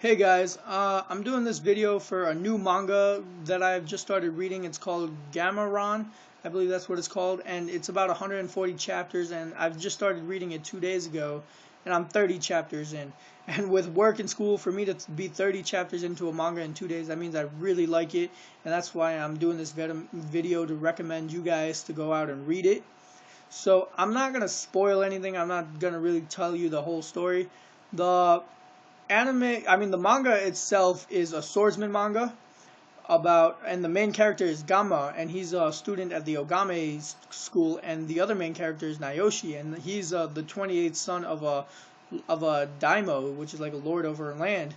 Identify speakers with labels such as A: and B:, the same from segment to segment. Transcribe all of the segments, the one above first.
A: Hey guys, I'm doing this video for a new manga that I've just started reading. It's called Gamaran, I believe that's what it's called, and it's about 140 chapters, and I've just started reading it 2 days ago, and I'm 30 chapters in. And with work and school, for me to be 30 chapters into a manga in 2 days, that means I really like it, and that's why I'm doing this video to recommend you guys to go out and read it. So I'm not gonna spoil anything. I'm not gonna really tell you the whole story. The the manga itself is a swordsman manga and the main character is Gama, and he's a student at the Ogame school, and the other main character is Naoshi, and he's the 28th son of a daimyo, which is like a lord over land.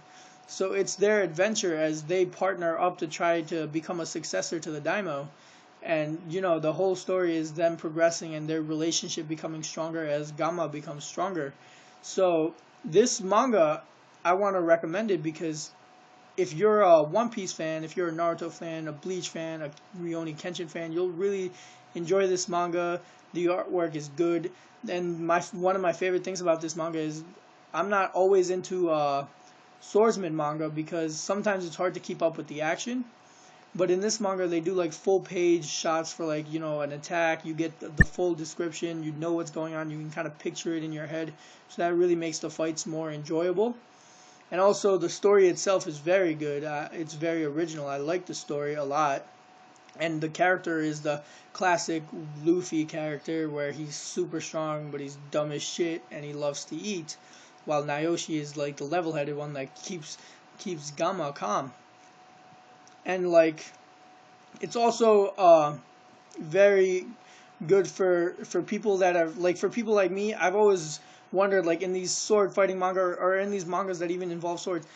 A: So it's their adventure as they partner up to try to become a successor to the daimyo. And the whole story is them progressing and their relationship becoming stronger as Gama becomes stronger. So this manga, I want to recommend it because if you're a One Piece fan, if you're a Naruto fan, a Bleach fan, a Rurouni Kenshin fan, you'll really enjoy this manga. The artwork is good, and one of my favorite things about this manga is I'm not always into swordsman manga because sometimes it's hard to keep up with the action. But in this manga, they do like full page shots for like an attack. You get the full description. You know what's going on. You can kind of picture it in your head. So that really makes the fights more enjoyable. And also the story itself is very good. It's very original. I like the story a lot. And the character is the classic Luffy character where he's super strong but he's dumb as shit and he loves to eat. While Naoshi is like the level-headed one that keeps Gama calm. And like it's also very good for people that are like for people like me. I've always wondered, like, in these sword fighting manga or in these mangas that even involve swords,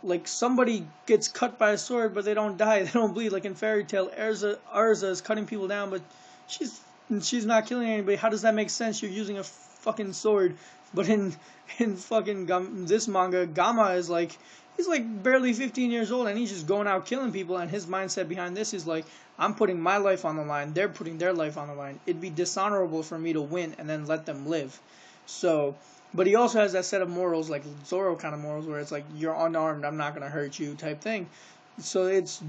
A: like somebody gets cut by a sword but they don't die, they don't bleed. Like in Fairy Tail, Erza is cutting people down but she's she's not killing anybody. How does that make sense? You're using a fucking sword. But in this manga, Gama is like, he's like barely 15 years old and he's just going out killing people, and his mindset behind this is like, I'm putting my life on the line, they're putting their life on the line. It'd be dishonorable for me to win and then let them live. So, but he also has that set of morals, like Zoro kind of morals, where it's like, you're unarmed, I'm not gonna hurt you type thing. So it's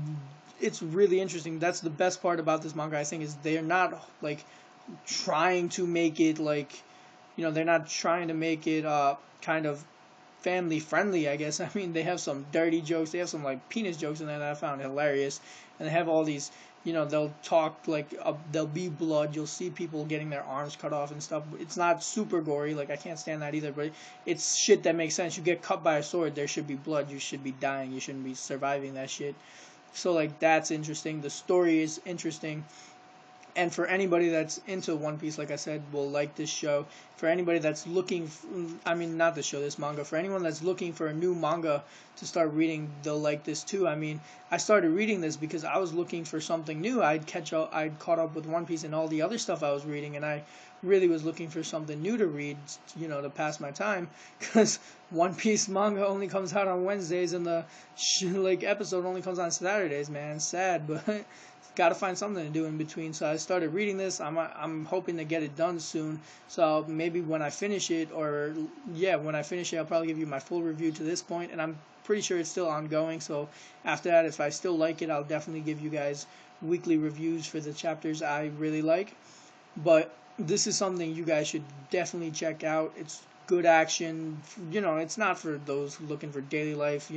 A: really interesting. That's the best part about this manga, I think, is they're not like trying to make it like, they're not trying to make it kind of family friendly, I guess. I mean, they have some dirty jokes, they have some like penis jokes in there that I found hilarious, and they have all these, they'll talk like there'll be blood, you'll see people getting their arms cut off and stuff. It's not super gory, like I can't stand that either, but it's shit that makes sense. You get cut by a sword, there should be blood, you should be dying, you shouldn't be surviving that shit. So like that's interesting. The story is interesting. And for anybody that's into One Piece, like I said, will like this show. For anybody that's looking, not the show, this manga. For anyone that's looking for a new manga to start reading, they'll like this too. I mean, I started reading this because I was looking for something new. I'd caught up with One Piece and all the other stuff I was reading, and I really was looking for something new to read, to pass my time. Because One Piece manga only comes out on Wednesdays, and the episode only comes on Saturdays. Man, sad, but. Got to find something to do in between. So I started reading this. I'm hoping to get it done soon. So maybe when I finish it, when I finish it, I'll probably give you my full review to this point. And I'm pretty sure it's still ongoing. So after that, if I still like it, I'll definitely give you guys weekly reviews for the chapters I really like. But this is something you guys should definitely check out. It's good action. It's not for those looking for daily life,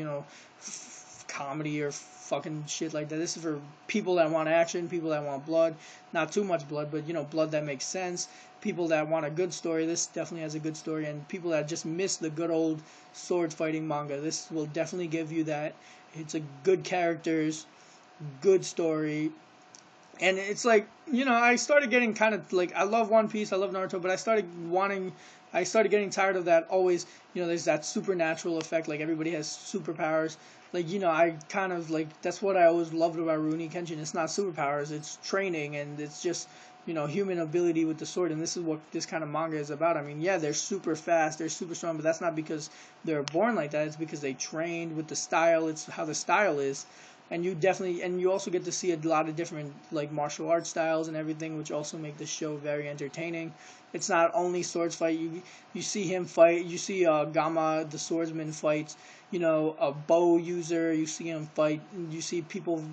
A: comedy or fucking shit like that. This is for people that want action, people that want blood, not too much blood, but blood that makes sense. People that want a good story. This definitely has a good story, and people that just miss the good old sword fighting manga. This will definitely give you that. It's a good characters, good story. And it's like, I started getting kind of like, I love One Piece, I love Naruto, but I started getting tired of that always, there's that supernatural effect, like everybody has superpowers. Like, I kind of like, that's what I always loved about Rurouni Kenshin. It's not superpowers, it's training, and it's just, human ability with the sword, and this is what this kind of manga is about. I mean, yeah, they're super fast, they're super strong, but that's not because they're born like that, it's because they trained with the style, it's how the style is. and you also get to see a lot of different like martial arts styles and everything, which also make the show very entertaining. It's not only swords fight. You see him fight. You see Gama the swordsman fight. A bow user. You see him fight. You see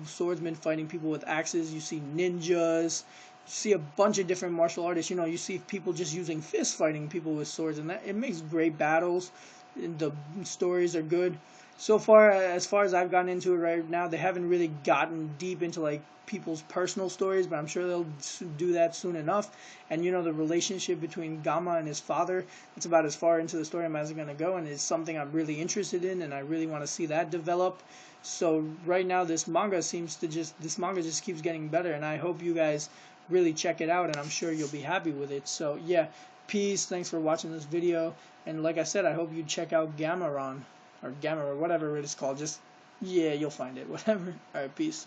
A: swordsmen fighting people with axes. You see ninjas. You see a bunch of different martial artists. You see people just using fists fighting people with swords, and it makes great battles. The stories are good. So far, as far as I've gotten into it right now, they haven't really gotten deep into like people's personal stories, but I'm sure they'll do that soon enough. And the relationship between Gama and his father, it's about as far into the story as I'm going to go, and it's something I'm really interested in, and I really want to see that develop. So right now, this manga just keeps getting better, and I hope you guys really check it out, and I'm sure you'll be happy with it. So yeah, peace. Thanks for watching this video, and like I said, I hope you check out Gamaran or Gamma or whatever it is called. Just, yeah, you'll find it. Whatever. All right, peace.